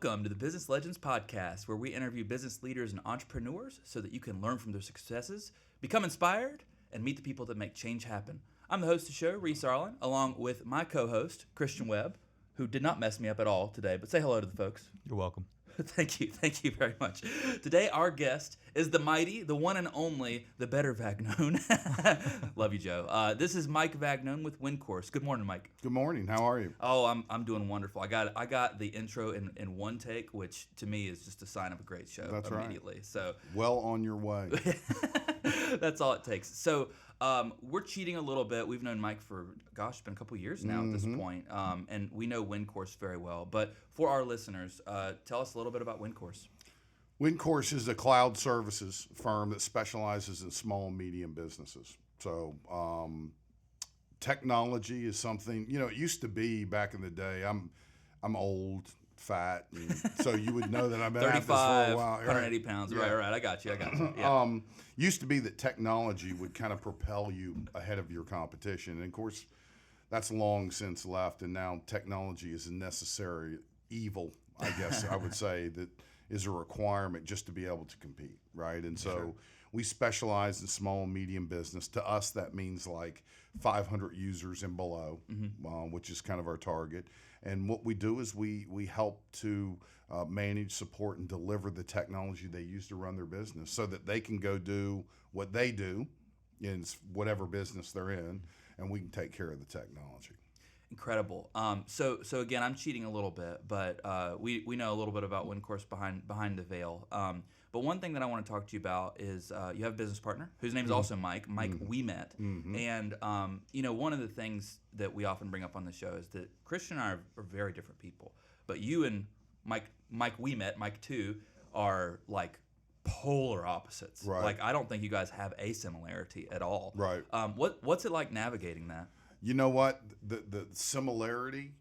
Welcome to the Business Legends Podcast, where we interview business leaders and entrepreneurs so that you can learn from their successes, become inspired, and meet the people that make change happen. I'm the host of the show, Reese Arlen, along with my co-host, Christian Webb, who did not mess me up at all today, but say hello to the folks. You're welcome. Thank you very much. Today, our guest is the mighty, the one and only, the better Vagnone. Love you, Joe. This is Mike Vagnone with Wincourse. Good morning, Mike. Good morning. How are you? Oh, I'm doing wonderful. I got the intro in one take, which to me is just a sign of a great show. That's immediately. Right. So well on your way. That's all it takes. So we're cheating a little bit. We've known Mike for, it's been a couple years now at this point, and we know Wincourse very well. But for our listeners, tell us a little bit about Wincourse. Wincourse is a cloud services firm that specializes in small and medium businesses. So technology is something, it used to be back in the day. I'm old, fat, and so you would know that I've been at this for a while. 180 pounds. Yeah. Right. I got you. Yeah. Used to be that technology would kind of propel you ahead of your competition. And of course, that's long since left. And now technology is a necessary evil, I guess I would say, that is a requirement just to be able to compete, right? And so we specialize in small and medium business. To us, that means like 500 users and below, which is kind of our target. And what we do is we help to manage, support, and deliver the technology they use to run their business so that they can go do what they do in whatever business they're in, and we can take care of the technology. Incredible. So again, I'm cheating a little bit, but we know a little bit about Wincourse behind the veil. But one thing that I want to talk to you about is you have a business partner whose name is also Mike. We met, and one of the things that we often bring up on the show is that Christian and I are very different people. But you and Mike we met, Mike too, are like polar opposites. Right. Like I don't think you guys have a similarity at all. Right. What's it like navigating that? You know what? The similarity,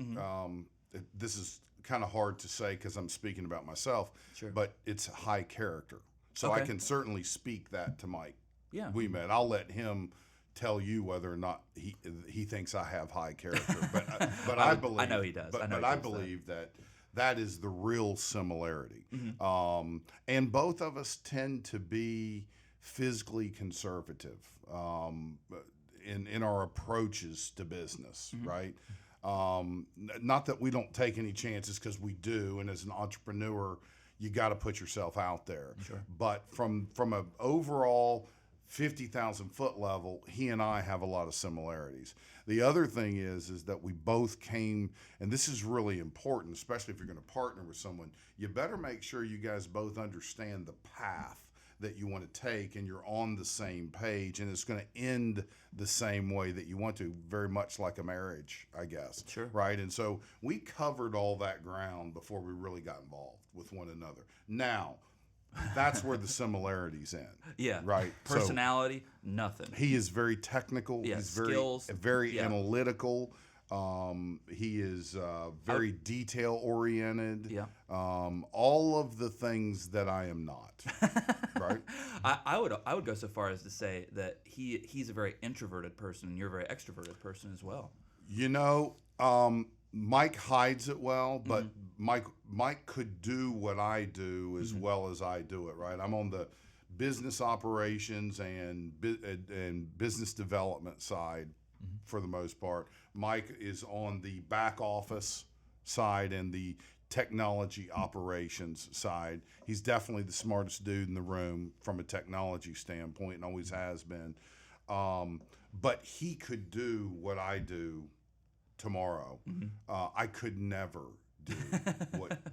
this is kind of hard to say because I'm speaking about myself, but it's high character. So I can certainly speak that to Mike. Yeah. We met. I'll let him tell you whether or not he thinks I have high character. But I believe. I know he does. But I believe that is the real similarity. And both of us tend to be physically conservative. In our approaches to business, right? Not that we don't take any chances, because we do, and as an entrepreneur, you got to put yourself out there. But from an overall 50,000 foot level, he and I have a lot of similarities. The other thing is that we both came, and this is really important, especially if you're going to partner with someone, you better make sure you guys both understand the path that you want to take, and you're on the same page, and it's going to end the same way that you want to, very much like a marriage, I guess. Right? And so we covered all that ground before we really got involved with one another. Now, that's where the similarities end. Yeah. Right? Personality, nothing. He is very technical. Yeah, He's skills, very analytical. He is very detail oriented. Yeah. All of the things that I am not. Right. I would go so far as to say that he's a very introverted person and you're a very extroverted person as well. Mike hides it well, but Mike could do what I do as well as I do it. Right. I'm on the business operations and business development side for the most part. Mike is on the back office side and the technology operations side. He's definitely the smartest dude in the room from a technology standpoint and always has been. But he could do what I do tomorrow. I could never do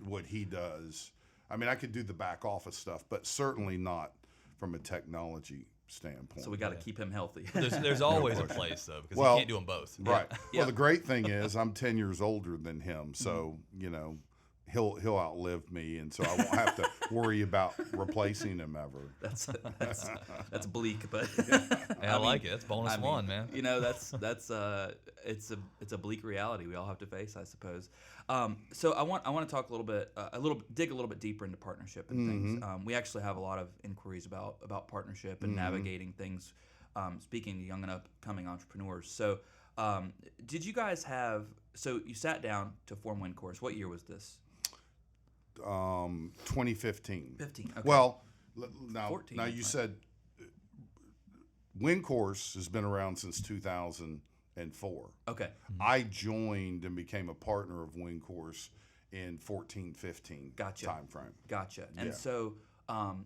what he does. I mean, I could do the back office stuff, but certainly not from a technology standpoint. So we got to keep him healthy. There's always a place, though, because you can't do them both. Right. Well, the great thing is I'm 10 years older than him, so, he'll outlive me, and so I won't have to worry about replacing him ever. That's bleak, but I like it. That's bonus one, man. It's a bleak reality we all have to face, I suppose. So I want to talk dig a little bit deeper into partnership and things. We actually have a lot of inquiries about partnership and navigating things. Speaking to young and upcoming entrepreneurs, so did you guys have? So you sat down to form Wincourse. What year was this? 2015. 15. Okay. Well, 14, now you said Wincourse has been around since 2004. Okay. I joined and became a partner of Wincourse in 14-15 Gotcha. time frame. Gotcha. And Yeah. so, well,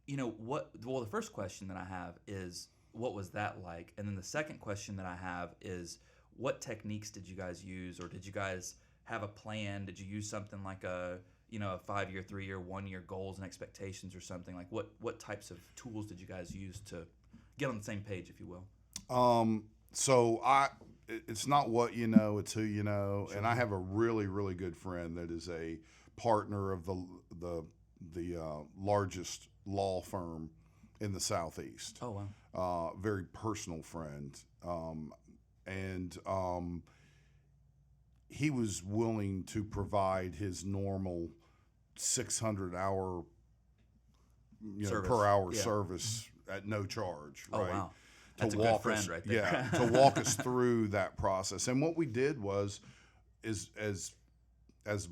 the first question that I have is, what was that like? And then the second question that I have is, what techniques did you guys use, or did you guys have a plan? Did you use something like a 5-year, 3-year, 1-year goals and expectations or something? Like what types of tools did you guys use to get on the same page, if you will? So it's not what you know, it's who you know. Sure. And I have a really, really good friend that is a partner of the largest law firm in the Southeast. Oh, wow. Very personal friend. And he was willing to provide his normal 600-hour per hour service at no charge. Oh, right? wow. That's a good friend right there. Yeah, to walk us through that process. And what we did was, as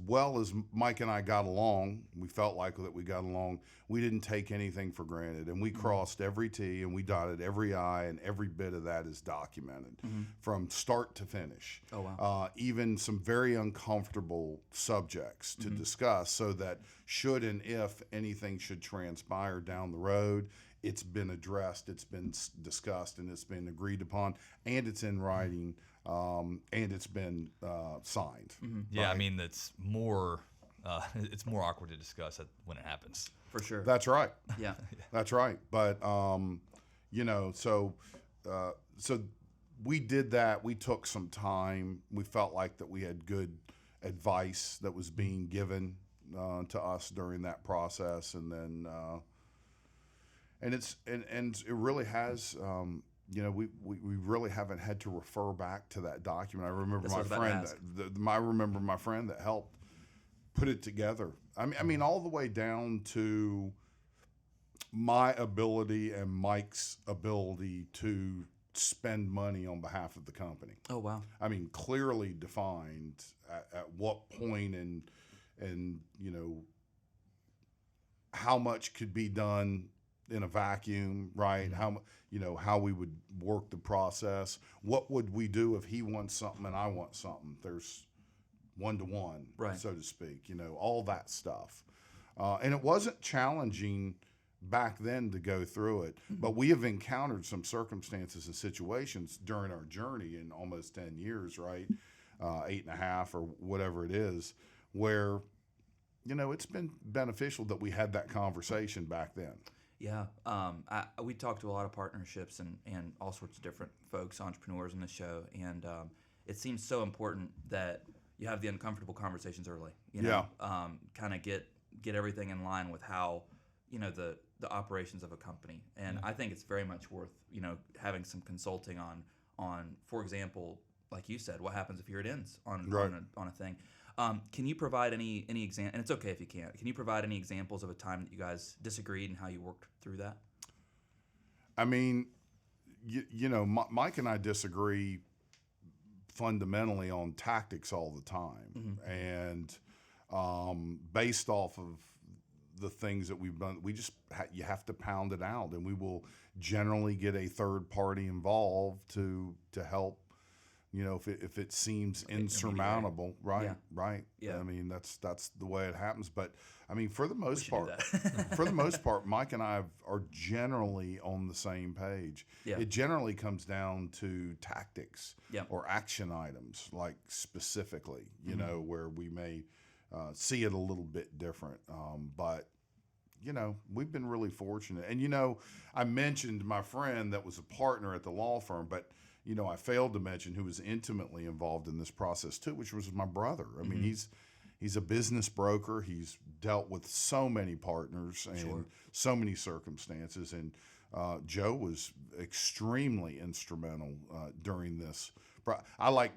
well as Mike and I got along, we felt like that we got along, we didn't take anything for granted. And we crossed every T and we dotted every I, and every bit of that is documented from start to finish. Oh, wow. Even some very uncomfortable subjects to discuss, so that should and if anything should transpire down the road, it's been addressed, it's been discussed, and it's been agreed upon, and it's in writing, and it's been signed. Yeah, right? I mean, it's more awkward to discuss it when it happens. For sure. That's right. Yeah. That's right. But so we did that. We took some time. We felt like that we had good advice that was being given to us during that process, and then and it really has. We really haven't had to refer back to that document. I remember my friend that helped put it together. I mean, all the way down to my ability and Mike's ability to spend money on behalf of the company. Oh, wow. I mean, clearly defined at what point and how much could be done in a vacuum, right? How we would work the process. What would we do if he wants something and I want something? There's 1-to-1, right, so to speak. All that stuff. And it wasn't challenging back then to go through it, but we have encountered some circumstances and situations during our journey in almost 10 years, right? 8.5 or whatever it is, where it's been beneficial that we had that conversation back then. Yeah, we talked to a lot of partnerships and all sorts of different folks, entrepreneurs in the show, and it seems so important that you have the uncomfortable conversations early. Kind of get everything in line with how the operations of a company, and I think it's very much worth having some consulting on, for example, like you said, what happens if it ends on a thing. Can you provide any example? And it's okay if you can't. Can you provide any examples of a time that you guys disagreed and how you worked through that? I mean, Mike and I disagree fundamentally on tactics all the time, and based off of the things that we've done, you have to pound it out, and we will generally get a third party involved to help. If it seems insurmountable, right? Yeah. I mean, that's the way it happens. But I mean, for the most part, Mike and I are generally on the same page. Yeah. It generally comes down to tactics or action items, like specifically, where we may see it a little bit different. But we've been really fortunate. And I mentioned my friend that was a partner at the law firm, but I failed to mention who was intimately involved in this process too, which was my brother. I mean, he's a business broker. He's dealt with so many partners and so many circumstances. And Joe was extremely instrumental during this. I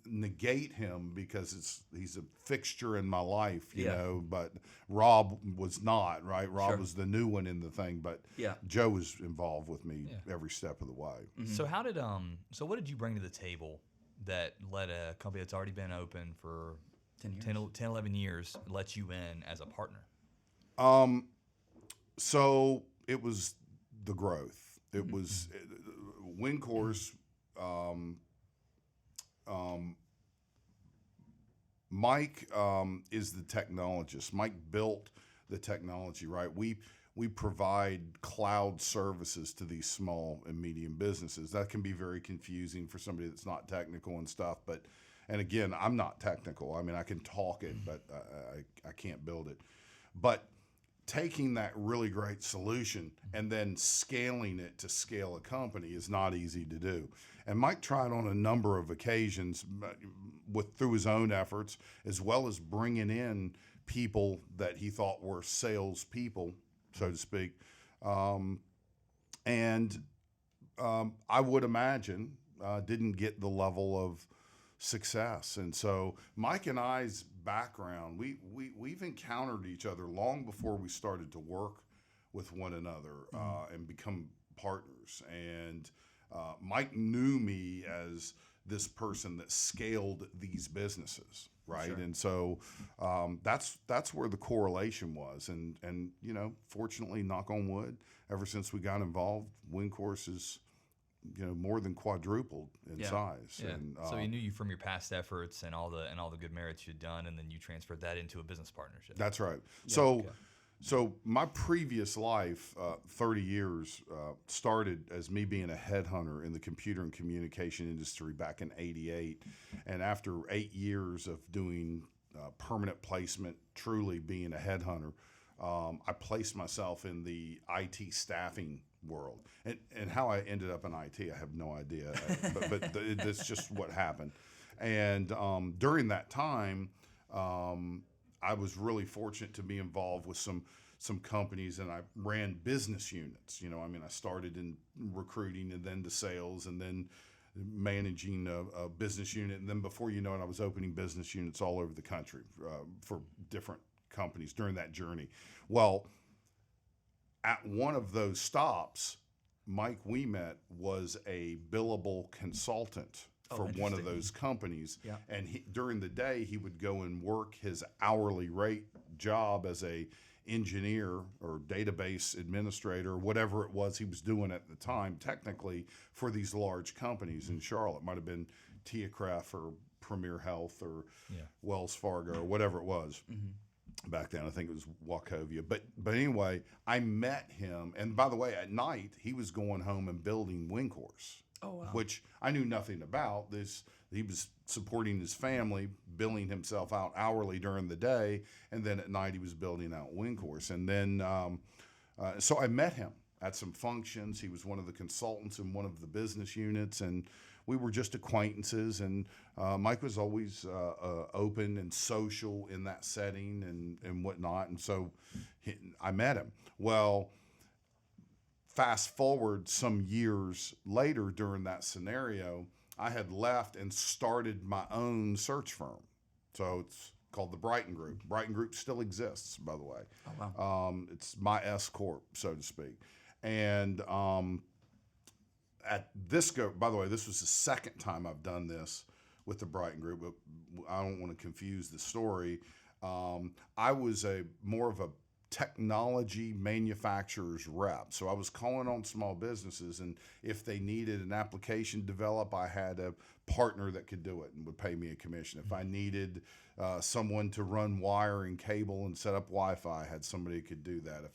negate him because he's a fixture in my life, but Rob was not, right? Rob was the new one in the thing, but Joe was involved with me every step of the way. So what did you bring to the table that led a company that's already been open for 10 years. 10, 11 years let you in as a partner? So it was the growth. It was Wincourse. Mike is the technologist. Mike built the technology, right? We provide cloud services to these small and medium businesses. That can be very confusing for somebody that's not technical and stuff. And again, I'm not technical. I mean, I can talk it, but I can't build it. But taking that really great solution and then scaling it to scale a company is not easy to do. And Mike tried on a number of occasions through his own efforts, as well as bringing in people that he thought were salespeople, so to speak. I would imagine didn't get the level of success. And so Mike and I's background, we've encountered each other long before we started to work with one another and become partners. And Mike knew me as this person that scaled these businesses, right? Sure. And so that's where the correlation was. And you know, fortunately, knock on wood, ever since we got involved, Wincourse is more than quadrupled in size. Yeah. And, so he knew you from your past efforts and all the good merits you'd done, and then you transferred that into a business partnership. That's right. Yeah, So my previous life, 30 years, started as me being a headhunter in the computer and communication industry back in '88. And after 8 years of doing permanent placement, truly being a headhunter, I placed myself in the IT staffing world. And how I ended up in IT, I have no idea. but that's just what happened. And during that time, I was really fortunate to be involved with some companies, and I ran business units. I started in recruiting and then to sales and then managing a business unit. And then before you know it, I was opening business units all over the country for different companies during that journey. Well, at one of those stops, Mike we met was a billable consultant for one of those companies. Yeah. And during the day, he would go and work his hourly rate job as a engineer or database administrator, whatever it was he was doing at the time, technically, for these large companies in Charlotte. Might have been Tiacref or Premier Health or Wells Fargo or whatever it was. Back then, I think it was Wachovia. But anyway, I met him. And by the way, at night, he was going home and building Wincourse. Oh, wow. Which I knew nothing about. He was supporting his family, billing himself out hourly during the day, and then at night he was building out Wincourse. And then, so I met him at some functions. He was one of the consultants in one of the business units, and we were just acquaintances. And Mike was always open and social in that setting and whatnot. And so I met him. Well, fast forward some years later during that scenario, I had left and started my own search firm. So it's called the Brighton Group. Brighton Group still exists, by the way. Oh, wow. It's my S Corp, so to speak. And by the way, this was the second time I've done this with the Brighton Group, but I don't want to confuse the story. I was more of a technology manufacturer's rep. So I was calling on small businesses, and if they needed an application developed, I had a partner that could do it and would pay me a commission. If I needed someone to run wire and cable and set up Wi-Fi, I had somebody who could do that.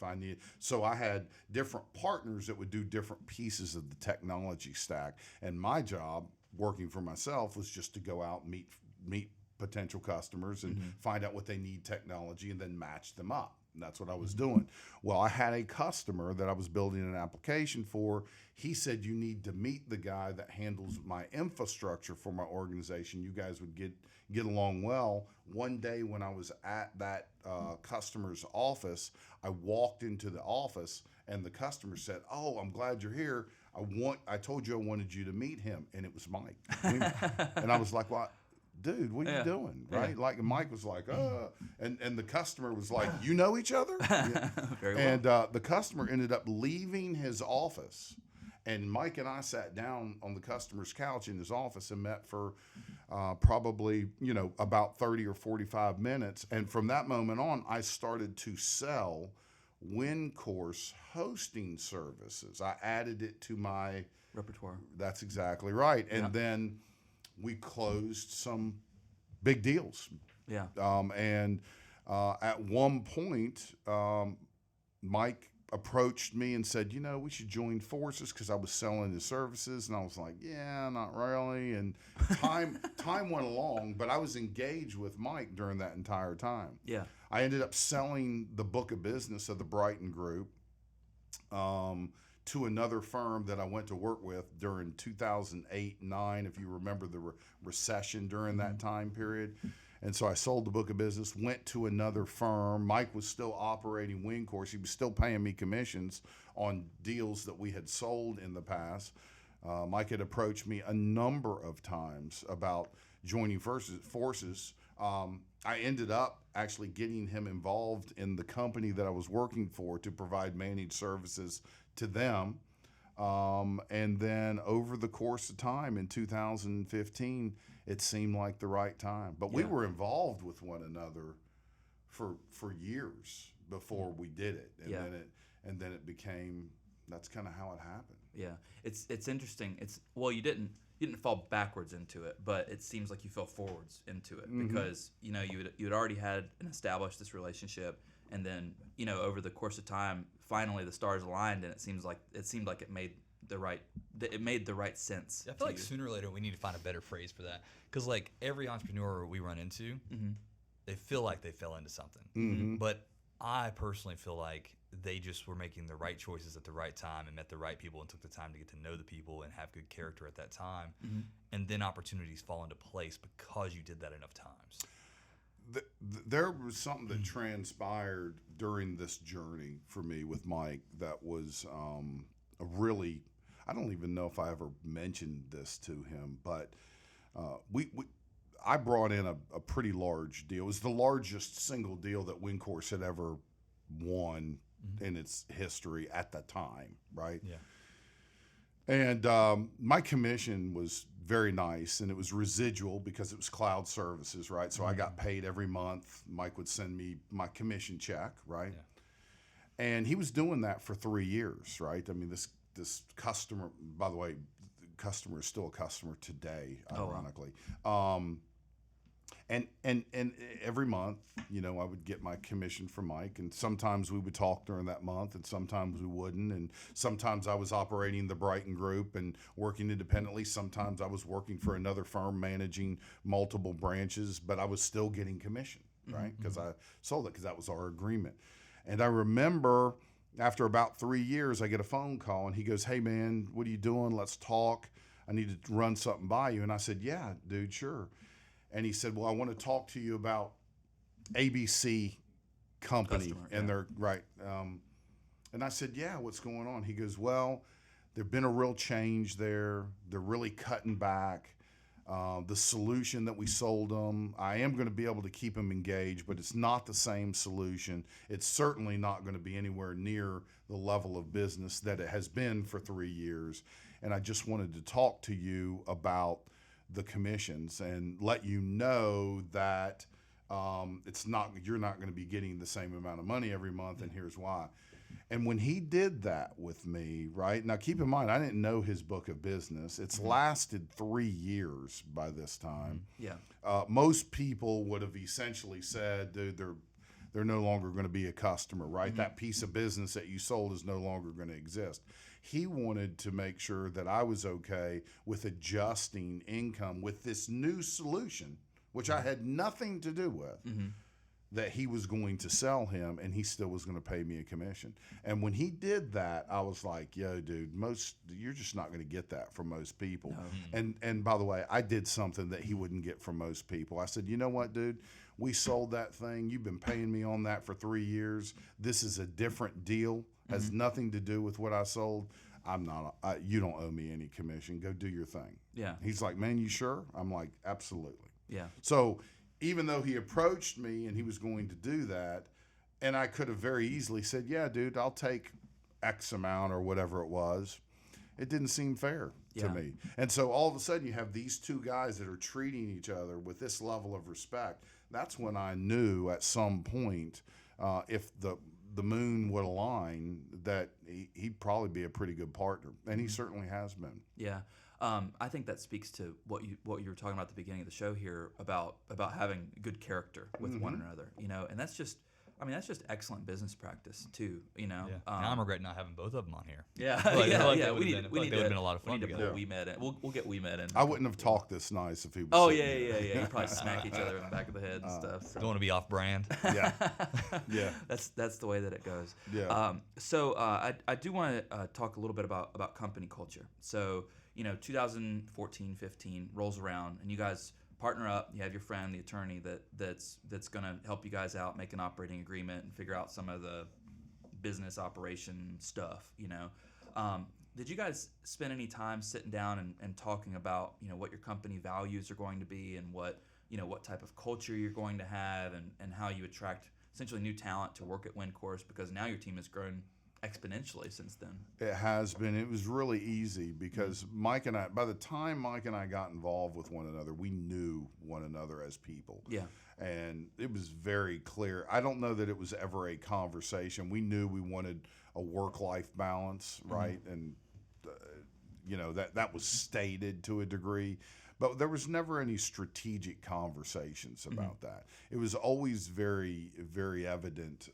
So I had different partners that would do different pieces of the technology stack. And my job, working for myself, was just to go out and meet potential customers and find out what they need technology and then match them up. And that's what I was doing. Well, I had a customer that I was building an application for. He said, you need to meet the guy that handles my infrastructure for my organization. You guys would get along well. One day when I was at that customer's office, I walked into the office and the customer said, oh, I'm glad you're here. I told you I wanted you to meet him. And it was Mike. And I was like, well, dude, what are you doing? Right? Yeah. Like, Mike was like, and the customer was like, you know each other? Very well. And the customer ended up leaving his office And Mike and I sat down on the customer's couch in his office and met for probably, about 30 or 45 minutes. And from that moment on, I started to sell Wincourse hosting services. I added it to my repertoire. That's exactly right. And Yeah. then we closed some big deals. Yeah. And at one point, Mike approached me and said, we should join forces because I was selling his services. And I was like, yeah, not really. And time went along, but I was engaged with Mike during that entire time. Yeah. I ended up selling the book of business of the Brighton Group to another firm that I went to work with during 2008-9, if you remember the recession during that time period. And so I sold the book of business, went to another firm. Mike was still operating Wincourse. He was still paying me commissions on deals that we had sold in the past. Mike had approached me a number of times about joining forces. I ended up actually getting him involved in the company that I was working for to provide managed services to them. And then over the course of time in 2015, it seemed like the right time. But we were involved with one another for years before we did it. And then it became, that's kind of how it happened. Yeah. It's interesting. You didn't fall backwards into it, but it seems like you fell forwards into it because you had already had and established this relationship, and then over the course of time, finally the stars aligned, and it seemed like it made the right sense. I feel like sooner or later we need to find a better phrase for that, because like every entrepreneur we run into, they feel like they fell into something, but I personally feel like they just were making the right choices at the right time and met the right people and took the time to get to know the people and have good character at that time. And then opportunities fall into place because you did that enough times. There was something that transpired during this journey for me with Mike that was a really, I don't even know if I ever mentioned this to him, but I brought in a pretty large deal. It was the largest single deal that Wincourse had ever won in its history at the time, right? Yeah. And my commission was very nice, and it was residual because it was cloud services, right? So I got paid every month. Mike would send me my commission check, right? Yeah. And he was doing that for 3 years, right? I mean, this customer, by the way, the customer is still a customer today, ironically. Oh, wow. And every month, I would get my commission from Mike, and sometimes we would talk during that month, and sometimes we wouldn't. And sometimes I was operating the Brighton Group and working independently. Sometimes I was working for another firm managing multiple branches, but I was still getting commission, right? Because I sold it because that was our agreement. And I remember after about 3 years, I get a phone call, and he goes, "Hey, man, what are you doing? Let's talk. I need to run something by you." And I said, "Yeah, dude, sure." And he said, "Well, I want to talk to you about ABC company." Customer, and they're right. And I said, "Yeah, what's going on?" He goes, "Well, there's been a real change there. They're really cutting back. The solution that we sold them, I am going to be able to keep them engaged, but it's not the same solution. It's certainly not going to be anywhere near the level of business that it has been for 3 years. And I just wanted to talk to you about the commissions and let you know that you're not going to be getting the same amount of money every month, and here's why." And when he did that with me, right, now keep in mind, I didn't know his book of business. It's lasted 3 years by this time. Yeah. Most people would have essentially said, "Dude, they're no longer going to be a customer," right? That piece of business that you sold is no longer going to exist. He wanted to make sure that I was okay with adjusting income with this new solution, which I had nothing to do with, that he was going to sell him, and he still was going to pay me a commission. And when he did that, I was like, "Yo, dude, you're just not going to get that from most people." No. And by the way, I did something that he wouldn't get from most people. I said, "You know what, dude? We sold that thing. You've been paying me on that for 3 years. This is a different deal. Has nothing to do with what I sold. You don't owe me any commission. Go do your thing." Yeah. He's like, "Man, you sure?" I'm like, "Absolutely." Yeah. So even though he approached me and he was going to do that, and I could have very easily said, "Yeah, dude, I'll take X amount," or whatever it was. it didn't seem fair to me. And so all of a sudden you have these two guys that are treating each other with this level of respect. That's when I knew at some point, if the moon would align, that he'd probably be a pretty good partner, and he certainly has been. Yeah. I think that speaks to what you were talking about at the beginning of the show here about having good character with one another, and that's just excellent business practice too, Yeah. And I'm regretting not having both of them on here. Yeah, we need would have been a lot of fun to together. pull WeMed in. We'll get WeMed in. I wouldn't have talked this nice if he was. Oh sitting yeah. here. You probably smack each other in the back of the head and stuff. So. Don't want to be off brand. Yeah, yeah. That's the way that it goes. Yeah. So I do want to talk a little bit about company culture. So 2014-15 rolls around, and you guys partner up. You have your friend, the attorney, that's going to help you guys out, make an operating agreement, and figure out some of the business operation stuff. Did you guys spend any time sitting down and talking about what your company values are going to be, and what type of culture you're going to have, and how you attract essentially new talent to work at Wincourse, because now your team has grown exponentially since then? It has been. It was really easy because by the time Mike and I got involved with one another, we knew one another as people. Yeah. And it was very clear. I don't know that it was ever a conversation. We knew we wanted a work-life balance, right? And that was stated to a degree. But there was never any strategic conversations about that. It was always very, very evident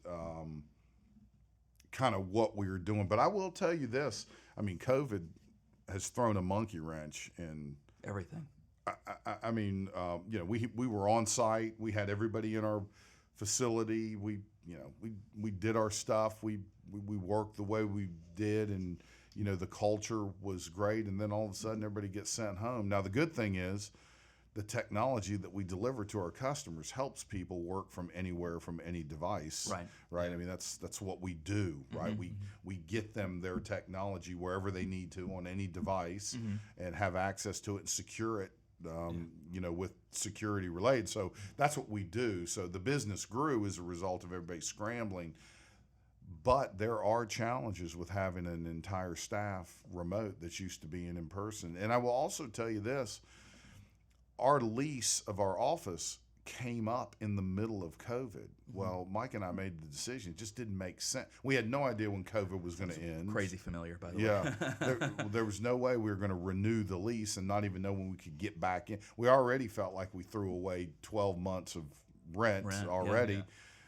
kind of what we were doing. But I will tell you this. I mean, COVID has thrown a monkey wrench in everything. I mean, we were on site. We had everybody in our facility. We did our stuff. We worked the way we did, and the culture was great. And then all of a sudden, everybody gets sent home. Now, the good thing is, the technology that we deliver to our customers helps people work from anywhere, from any device. Right. I mean, that's what we do, right? We get them their technology wherever they need to on any device, and have access to it and secure it, with security related. So that's what we do. So the business grew as a result of everybody scrambling. But there are challenges with having an entire staff remote that's used to being in person. And I will also tell you this. Our lease of our office came up in the middle of COVID. Well, Mike and I made the decision. It just didn't make sense. We had no idea when COVID was going to end. Crazy familiar, by the way. Yeah. There was no way we were going to renew the lease and not even know when we could get back in. We already felt like we threw away 12 months of rent already. Yeah.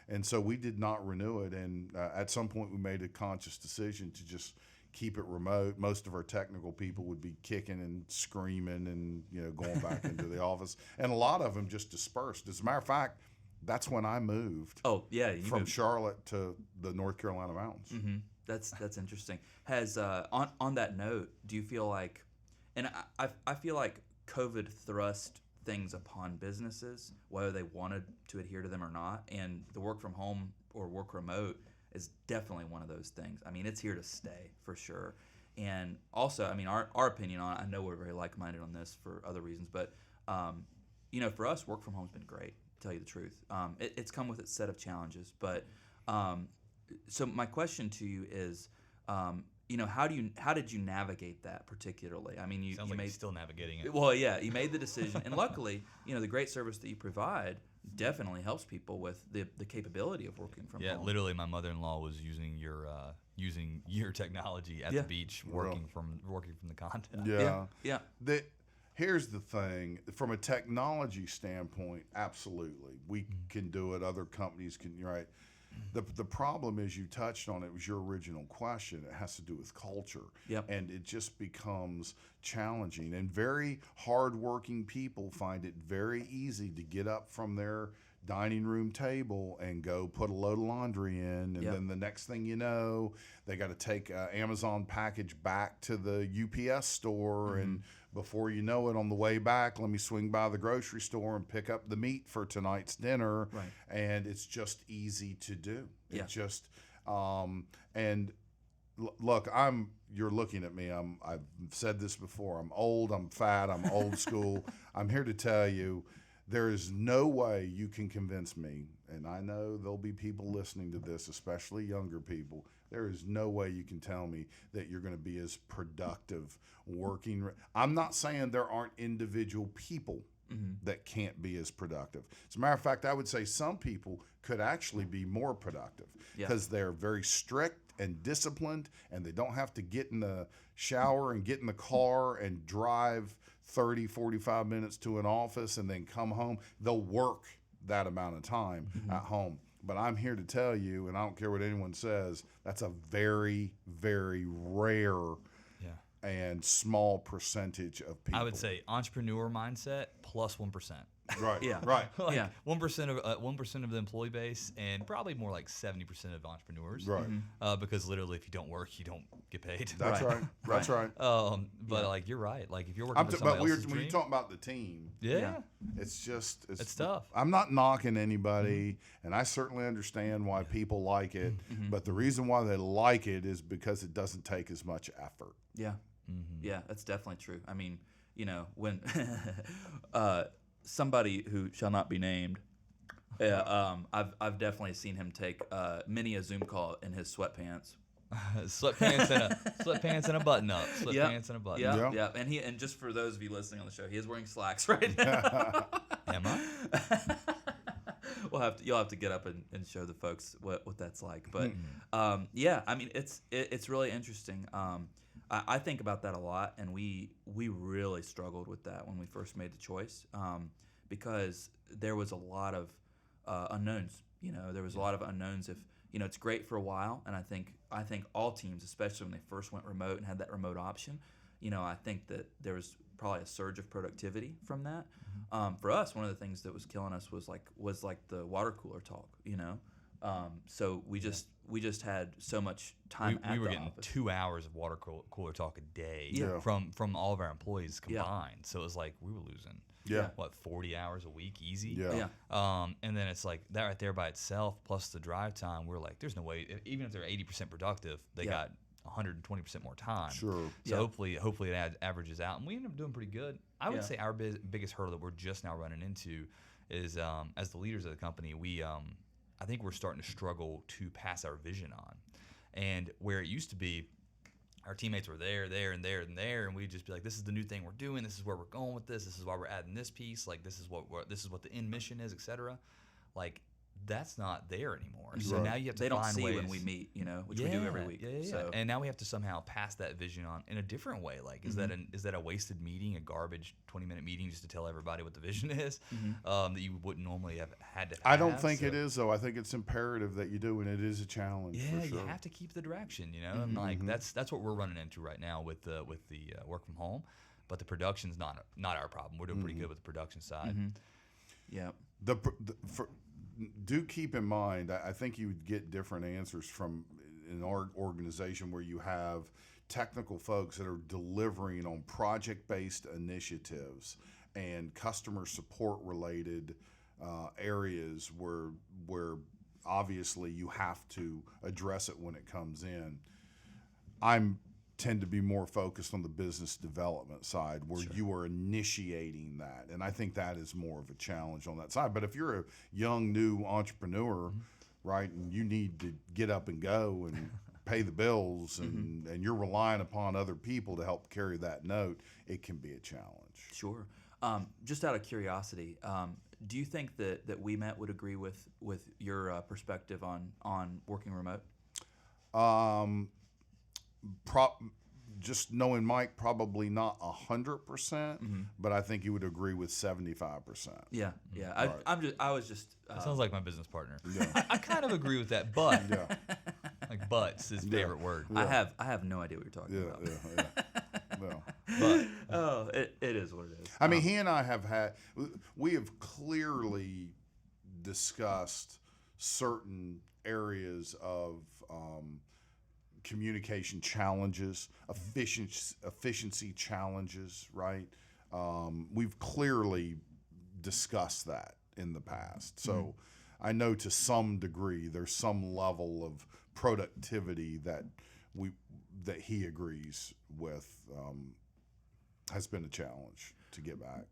And so we did not renew it. And at some point we made a conscious decision to just keep it remote. Most of our technical people would be kicking and screaming and going back into the office, and a lot of them just dispersed. As a matter of fact, that's when I moved. Oh yeah, from Charlotte to the North Carolina mountains. That's interesting. Has on that note, do you feel like, and I feel like COVID thrust things upon businesses, whether they wanted to adhere to them or not, and the work from home or work remote is definitely one of those things. I mean, it's here to stay for sure. And also, I mean, our opinion on it, I know we're very like-minded on this for other reasons, but, for us, work from home has been great, to tell you the truth. It's come with its set of challenges. But so my question to you is, how did you navigate that particularly? I mean, you like made, you're still navigating it. Well, yeah, you made the decision, and luckily, the great service that you provide definitely helps people with the capability of working from home. Yeah, literally, my mother-in-law was using your technology at the beach, working from the content. Yeah. Here's the thing: from a technology standpoint, absolutely, we can do it. Other companies can, right? The problem is, you touched on it, was your original question. It has to do with culture. Yep. And it just becomes challenging. And very hardworking people find it very easy to get up from their dining room table and go put a load of laundry in. And then the next thing you know, they got to take an Amazon package back to the UPS store. And before you know it, on the way back, let me swing by the grocery store and pick up the meat for tonight's dinner. Right. And it's just easy to do. Yeah. It's just, and look, you're looking at me. I've said this before. I'm old, I'm fat, I'm old school. I'm here to tell you There is no way you can convince me, and I know there'll be people listening to this, especially younger people. There is no way you can tell me that you're going to be as productive working. I'm not saying there aren't individual people that can't be as productive. As a matter of fact, I would say some people could actually be more productive because they're very strict and disciplined, and they don't have to get in the shower and get in the car and drive 30, 45 minutes to an office and then come home. They'll work that amount of time at home. But I'm here to tell you, and I don't care what anyone says, that's a very, very rare and small percentage of people. I would say entrepreneur mindset plus 1%. Right. Yeah. Right. Like 1% of the employee base, and probably more like 70% of entrepreneurs. Right. Because literally, if you don't work, you don't get paid. That's right. That's right. But like you're right. Like if you're working for But somebody else's when you dream, talk about the team, it's just it's tough. I'm not knocking anybody, and I certainly understand why people like it. But the reason why they like it is because it doesn't take as much effort. Yeah. Yeah, that's definitely true. I mean, when somebody who shall not be named, I've definitely seen him take many a Zoom call in his sweatpants. sweatpants and a button up. Sweatpants and a button up. Yeah. And just for those of you listening on the show, he is wearing slacks right now. Am I? You'll have to get up and show the folks what that's like. But I mean it's really interesting. I think about that a lot, and we really struggled with that when we first made the choice, because there was a lot of unknowns. There was a lot of unknowns. If it's great for a while, and I think all teams, especially when they first went remote and had that remote option, I think that there was probably a surge of productivity from that. For us, one of the things that was killing us was like the water cooler talk. So we just had so much time. We were the getting office. 2 hours of water cooler talk a day from all of our employees combined. So it was like we were losing 40 hours a week easy. And then it's like that right there by itself, plus the drive time. We're like, there's no way. Even if they're 80% productive, they got 120% more time. Sure. So hopefully it averages out, and we end up doing pretty good. I would say our biggest hurdle that we're just now running into is as the leaders of the company, I think we're starting to struggle to pass our vision on. And where it used to be, our teammates were there, and we'd just be like, this is the new thing we're doing. This is where we're going with this. This is why we're adding this piece. Like, this is what the end mission is, et cetera. Like, that's not there anymore. So now you have to They don't find see ways. when we meet, which we do every week. Yeah. So. And now we have to somehow pass that vision on in a different way. Like, is that a wasted meeting, a garbage 20-minute meeting just to tell everybody what the vision is that you wouldn't normally have had to? I don't think it is, though. I think it's imperative that you do, and it is a challenge. Yeah, for sure. you have to keep the direction, and like that's what we're running into right now with the work from home. But the production's not our problem. We're doing pretty good with the production side. Yeah. Do keep in mind, I think you would get different answers from an organization where you have technical folks that are delivering on project-based initiatives and customer support-related areas where obviously you have to address it when it comes in. Tend to be more focused on the business development side where you are initiating that. And I think that is more of a challenge on that side. But if you're a young, new entrepreneur, right, and you need to get up and go and pay the bills and you're relying upon other people to help carry that note, it can be a challenge. Sure. Just out of curiosity, do you think that WeMet would agree with your perspective on working remote? Just knowing Mike, probably not 100%, but I think he would agree with 75%. Yeah. Right. I was just. That sounds like my business partner. Yeah. I kind of agree with that, but like but's his favorite word. I have no idea what you're talking about. But it is what it is. I mean, he and I we have clearly discussed certain areas of communication challenges, efficiency challenges, right? We've clearly discussed that in the past. So I know to some degree there's some level of productivity that he agrees with has been a challenge to get back.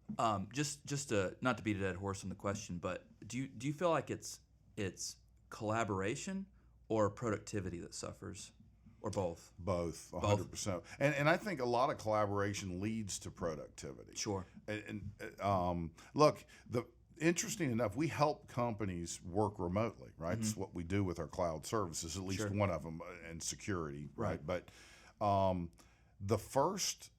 Just to, not to beat a dead horse on the question, but do you feel like it's collaboration or productivity that suffers, or both? Both, 100%. And I think a lot of collaboration leads to productivity. Sure. And look, interesting enough, we help companies work remotely, right? It's what we do with our cloud services, at least one of them, and security, right? But the first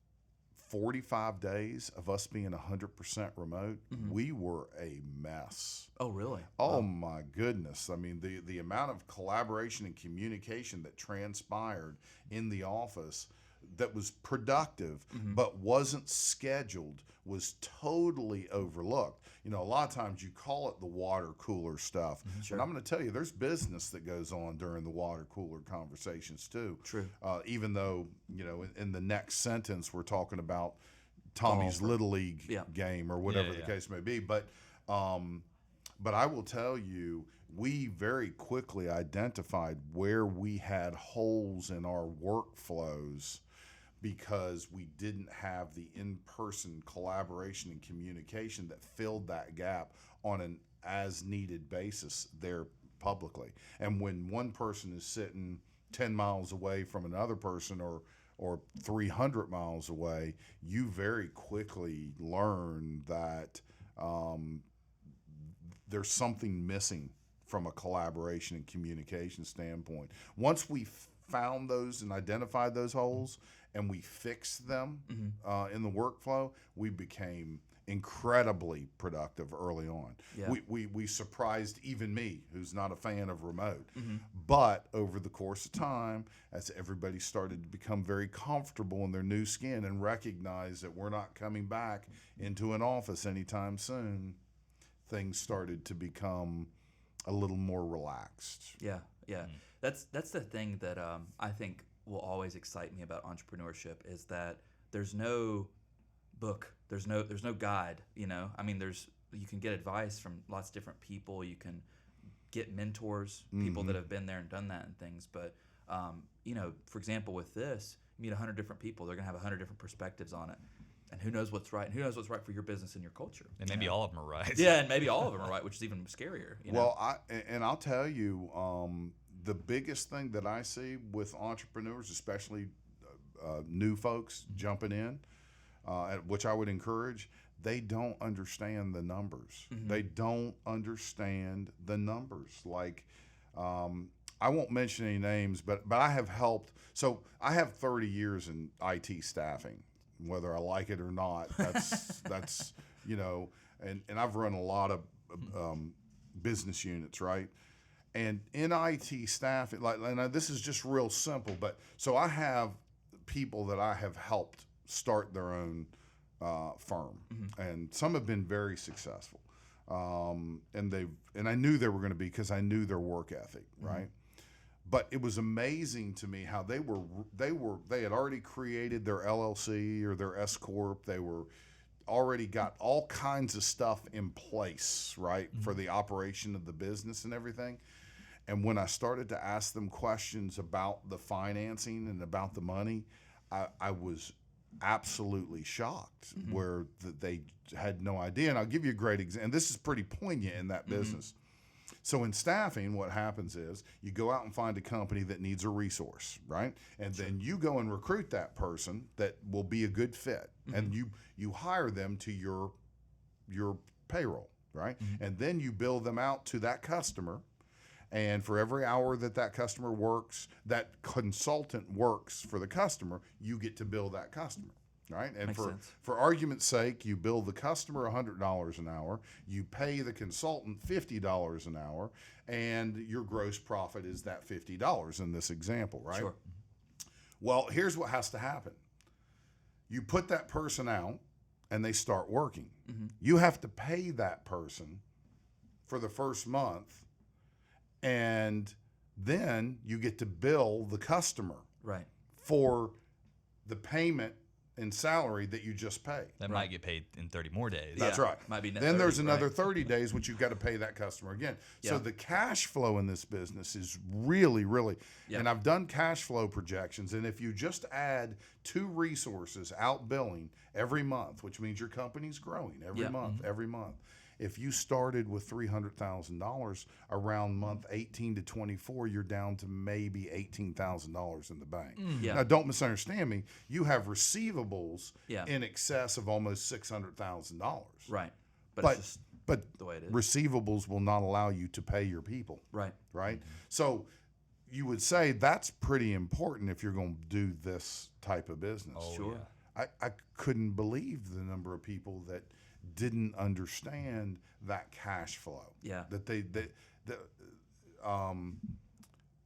45 days of us being 100% remote, we were a mess. Oh, really? Oh, my goodness. I mean, the amount of collaboration and communication that transpired in the office that was productive but wasn't scheduled was totally overlooked. You know, a lot of times you call it the water cooler stuff. And I'm going to tell you, there's business that goes on during the water cooler conversations too. True. Even though, you know, in the next sentence we're talking about Tommy's Little League game or whatever the case may be. But I will tell you, we very quickly identified where we had holes in our workflows because we didn't have the in-person collaboration and communication that filled that gap on an as-needed basis there publicly. And when one person is sitting 10 miles away from another person or 300 miles away, you very quickly learn that there's something missing from a collaboration and communication standpoint. Once we found those and identified those holes and we fixed them in the workflow, we became incredibly productive early on. Yeah. We surprised even me, who's not a fan of remote. But over the course of time, as everybody started to become very comfortable in their new skin and recognize that we're not coming back into an office anytime soon, things started to become a little more relaxed. Yeah. That's the thing that I think will always excite me about entrepreneurship is that there's no book, there's no guide. You know, I mean, you can get advice from lots of different people. You can get mentors, people that have been there and done that and things. But you know, for example, with this, you meet 100 different people. They're gonna have 100 different perspectives on it. And who knows what's right? And who knows what's right for your business and your culture? And maybe all of them are right. Yeah, and maybe all of them are right, which is even scarier. You know? Well, I'll tell you, the biggest thing that I see with entrepreneurs, especially new folks jumping in, which I would encourage, they don't understand the numbers. They don't understand the numbers. Like, I won't mention any names, but I have helped. So I have 30 years in IT staffing. Whether I like it or not, that's you know, and I've run a lot of business units, right? And in IT staff, and this is just real simple, but so I have people that I have helped start their own firm, and some have been very successful, and I knew they were going to be because I knew their work ethic, right? But it was amazing to me how they had already created their LLC or their S corp. They were already got all kinds of stuff in place, right, for the operation of the business and everything. And when I started to ask them questions about the financing and about the money, I was absolutely shocked where they had no idea. And I'll give you a great example. And this is pretty poignant in that business. So in staffing, what happens is you go out and find a company that needs a resource, right? And then you go and recruit that person that will be a good fit, and you hire them to your payroll, right? And then you bill them out to that customer, and for every hour that customer works, that consultant works for the customer, you get to bill that customer. Right, and for argument's sake, you bill the customer $100 an hour, you pay the consultant $50 an hour, and your gross profit is that $50 in this example, right? Sure. Well, here's what has to happen: you put that person out, and they start working. You have to pay that person for the first month, and then you get to bill the customer Right. for the payment in salary that you just paid. That might get paid in 30 more days. That's Yeah. right. Might be net Then 30, there's another right? 30 days which you've got to pay that customer again. So Yeah. the cash flow in this business is really, really, Yeah. and I've done cash flow projections, and if you just add 2 resources out billing every month, which means your company's growing every Yeah. month, every month. If you started with $300,000 around month 18 to 24, you're down to maybe $18,000 in the bank. Yeah. Now, don't misunderstand me. You have receivables Yeah. in excess of almost $600,000. Right. But But it's just but the way it is. receivables will not allow you to pay your people, Right. right? So you would say that's pretty important if you're going to do this type of business. Oh, Sure. yeah. I couldn't believe the number of people that didn't understand that cash flow. Yeah.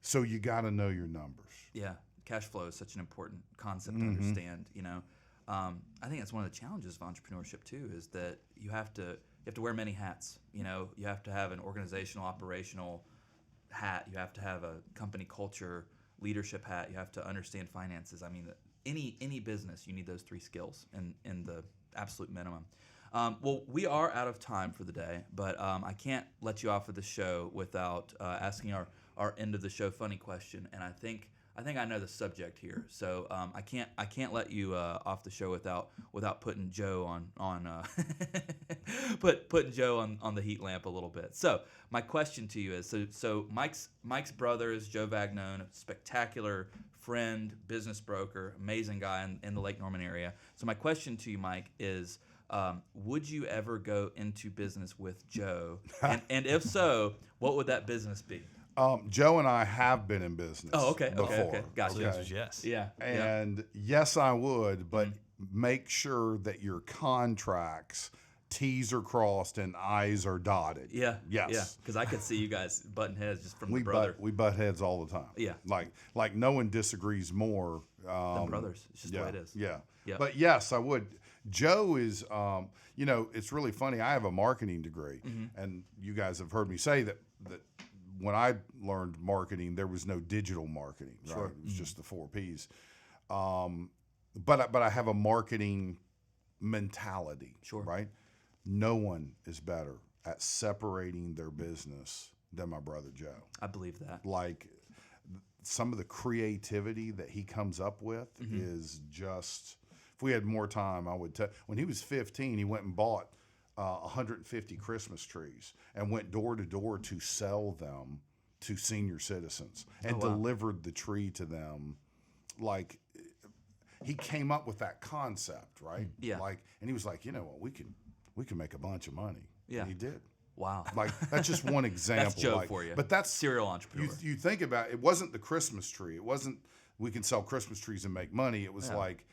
So you got to know your numbers. Yeah, cash flow is such an important concept Mm-hmm. to understand. I think that's one of the challenges of entrepreneurship too, is that you have to wear many hats. You have to have an organizational, operational hat. You have to have a company culture, leadership hat. You have to understand finances. I mean, any business, you need those 3 skills in the absolute minimum. Well, we are out of time for the day, but I can't let you off of the show without asking our end of the show funny question, and I think I know the subject here, so I can't let you off the show without putting Joe on putting Joe on the heat lamp a little bit. So my question to you is so Mike's brother is Joe Vagnone, a spectacular friend, business broker, amazing guy in the Lake Norman area. So my question to you, Mike, is would you ever go into business with Joe? And if so, what would that business be? Joe and I have been in business. Oh, okay, before, okay. Gotcha. So the answer is yes. Yeah. And yes, I would, but make sure that your contracts, T's are crossed and I's are dotted. Yeah. Yes. Yeah. Because I could see you guys butting heads just from We the brother. we butt heads all the time. Yeah. Like no one disagrees more. Than brothers. It's just yeah, the way it is. Yeah. Yep. But yes, I would. Joe is, it's really funny. I have a marketing degree, and you guys have heard me say that when I learned marketing, there was no digital marketing. Right? Sure. It was just the 4 Ps. But I have a marketing mentality. Sure. Right. No one is better at separating their business than my brother Joe. I believe that. Like some of the creativity that he comes up with is just. If we had more time, I would tell. When he was 15, he went and bought 150 Christmas trees and went door to door to sell them to senior citizens and delivered the tree to them. Like he came up with that concept, right? Yeah. And he was like, you know what, we can make a bunch of money. Yeah. And he did. Wow. Like that's just one example. That's Joe for you. But that's serial entrepreneur. You think about it, wasn't the Christmas tree. It wasn't we can sell Christmas trees and make money. It was like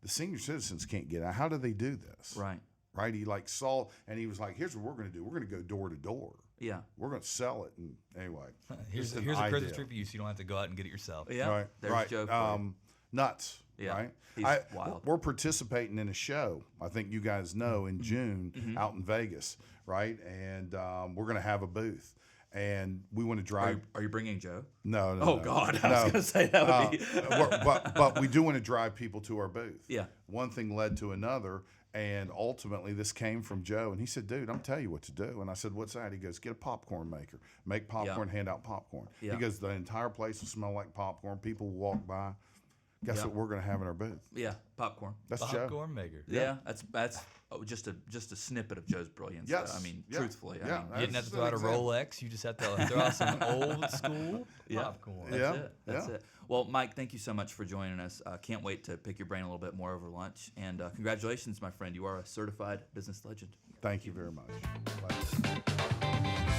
the senior citizens can't get out. How do they do this? Right. Right. He saw and he was like, here's what we're going to do. We're going to go door to door. Yeah. We're going to sell it. And anyway, Here's just a an Christmas idea. tree for you, so you don't have to go out and get it yourself. Yeah. Right. There's right. Joe for you. Nuts. Yeah. Right. He's wild. We're participating in a show. I think you guys know in June out in Vegas. Right. And we're going to have a booth. And we want to drive. Are you bringing Joe? No. Oh God, I was going to say that would be. but we do want to drive people to our booth. Yeah. One thing led to another, and ultimately this came from Joe. And he said, "Dude, I'm telling you what to do." And I said, "What's that?" He goes, "Get a popcorn maker, make popcorn, hand out popcorn." Yeah. He goes, "The entire place will smell like popcorn. People will walk by. Guess what we're going to have in our booth? Yeah, popcorn. That's Joe. Popcorn maker. Yeah, that's just a snippet of Joe's brilliance. Yes. I mean, Yeah. truthfully. Yeah. I mean, You didn't have to That's throw out a an example. Rolex. You just have to throw out some old school popcorn. Yeah. That's it. Well, Mike, thank you so much for joining us. Can't wait to pick your brain a little bit more over lunch. And congratulations, my friend. You are a certified business legend. Thank you very much. Bye.